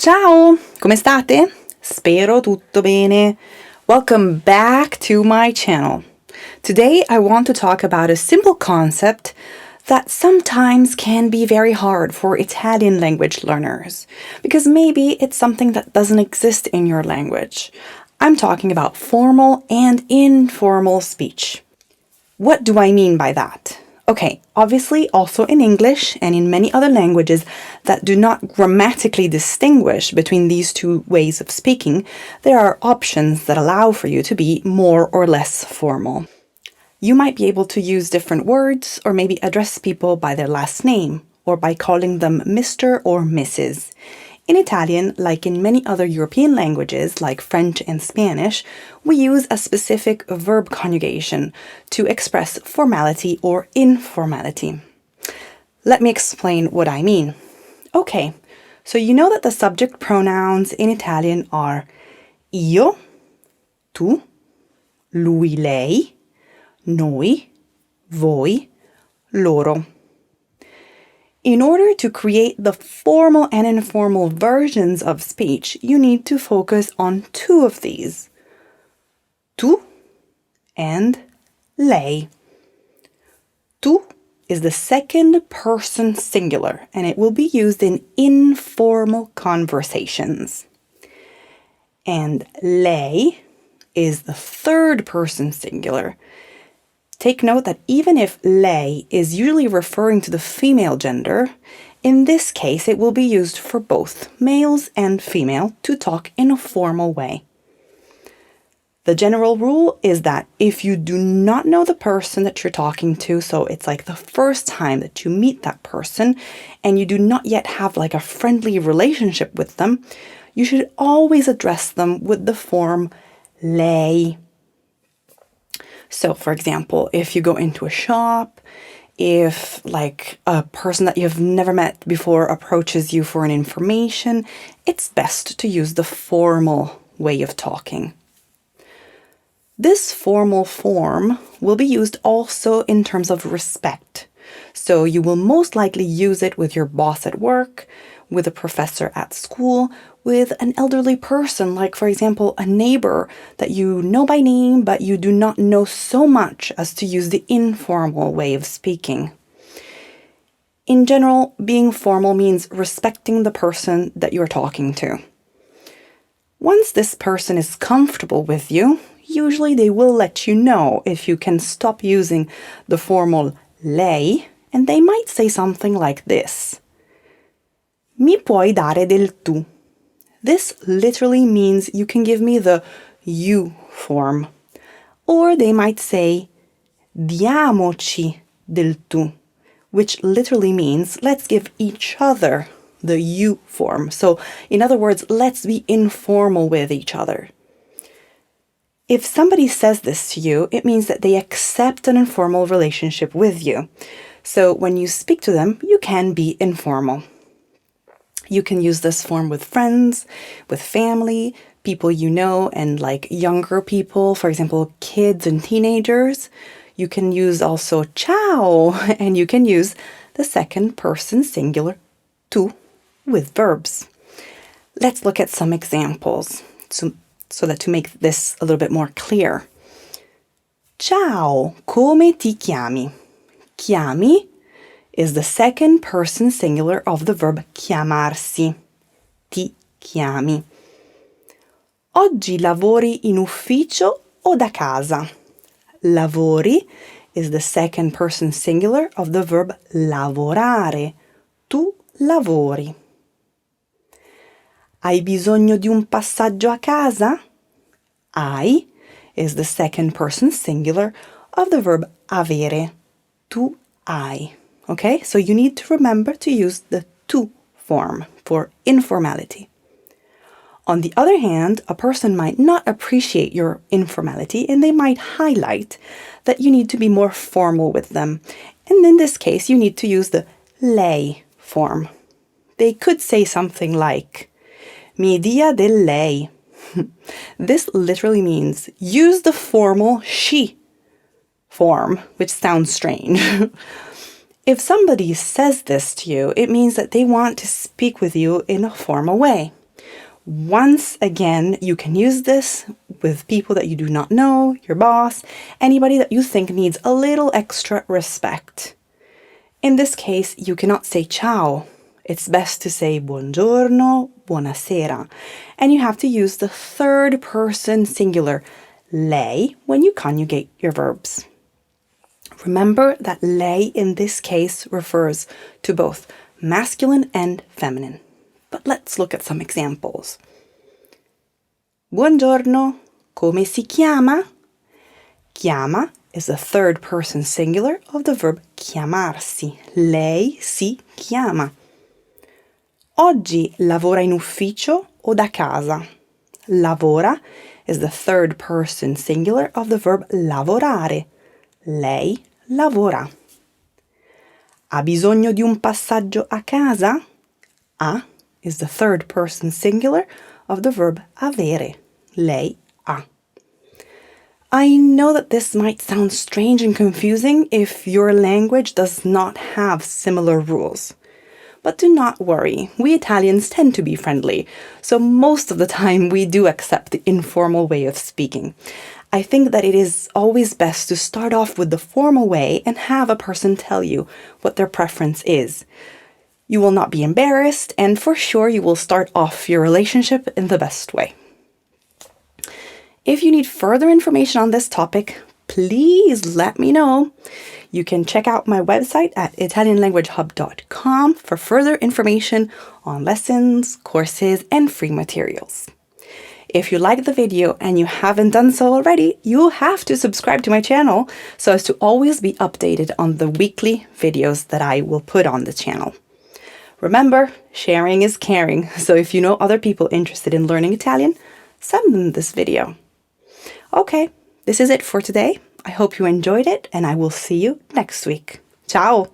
Ciao, come state? Spero tutto bene. Welcome back to my channel. Today I want to talk about a simple concept that sometimes can be very hard for Italian language learners because maybe it's something that doesn't exist in your language. I'm talking about formal and informal speech. What do I mean by that? Okay, obviously also in English and in many other languages that do not grammatically distinguish between these two ways of speaking, there are options that allow for you to be more or less formal. You might be able to use different words or maybe address people by their last name or by calling them Mr. or Mrs. In Italian, like in many other European languages like French and Spanish, we use a specific verb conjugation to express formality or informality. Let me explain what I mean. Okay, so you know that the subject pronouns in Italian are io, tu, lui, lei, noi, voi, loro. In order to create the formal and informal versions of speech, you need to focus on two of these, tu and lei. Tu is the second person singular, and it will be used in informal conversations. And lei is the third person singular. Take note that even if lei is usually referring to the female gender, in this case it will be used for both males and female to talk in a formal way. The general rule is that if you do not know the person that you're talking to, so it's like the first time that you meet that person and you do not yet have like a friendly relationship with them, you should always address them with the form lei. So, for example, if you go into a shop, if like a person that you've never met before approaches you for an information, it's best to use the formal way of talking. This formal form will be used also in terms of respect. So you will most likely use it with your boss at work, with a professor at school, with an elderly person, like for example, a neighbor that you know by name, but you do not know so much as to use the informal way of speaking. In general, being formal means respecting the person that you're talking to. Once this person is comfortable with you, usually they will let you know if you can stop using the formal lei, and they might say something like this. Mi puoi dare del tu? This literally means you can give me the you form. Or they might say Diamochi del tu, which literally means let's give each other the you form. So in other words, let's be informal with each other. If somebody says this to you, it means that they accept an informal relationship with you. So when you speak to them, you can be informal. You can use this form with friends, with family, people you know, and like younger people, for example, kids and teenagers. You can use also ciao, and you can use the second person singular tu with verbs. Let's look at some examples so that to make this a little bit more clear. Ciao, come ti chiami? Chiami is the second person singular of the verb chiamarsi. Ti chiami. Oggi lavori in ufficio o da casa? Lavori is the second person singular of the verb lavorare. Tu lavori. Hai bisogno di un passaggio a casa? Hai is the second person singular of the verb avere. Tu hai. Okay, so you need to remember to use the tu form for informality. On the other hand, a person might not appreciate your informality and they might highlight that you need to be more formal with them. And in this case, you need to use the lei form. They could say something like, mi dia del lei. This literally means use the formal she form, which sounds strange. If somebody says this to you, it means that they want to speak with you in a formal way. Once again, you can use this with people that you do not know, your boss, anybody that you think needs a little extra respect. In this case, you cannot say ciao. It's best to say buongiorno, buonasera. And you have to use the third person singular, lei, when you conjugate your verbs. Remember that lei in this case refers to both masculine and feminine. But let's look at some examples. Buongiorno, come si chiama? Chiama is the third person singular of the verb chiamarsi. Lei si chiama. Oggi lavora in ufficio o da casa? Lavora is the third person singular of the verb lavorare. Lei lavora. Ha bisogno di un passaggio a casa? Ha is the third person singular of the verb avere. Lei ha. I know that this might sound strange and confusing if your language does not have similar rules. But do not worry, we Italians tend to be friendly, so most of the time we do accept the informal way of speaking. I think that it is always best to start off with the formal way and have a person tell you what their preference is. You will not be embarrassed, and for sure you will start off your relationship in the best way. If you need further information on this topic, please let me know. You can check out my website at italianlanguagehub.com for further information on lessons, courses, and free materials. If you liked the video and you haven't done so already, you have to subscribe to my channel so as to always be updated on the weekly videos that I will put on the channel. Remember, sharing is caring, so if you know other people interested in learning Italian, send them this video. Okay, this is it for today. I hope you enjoyed it, and I will see you next week. Ciao!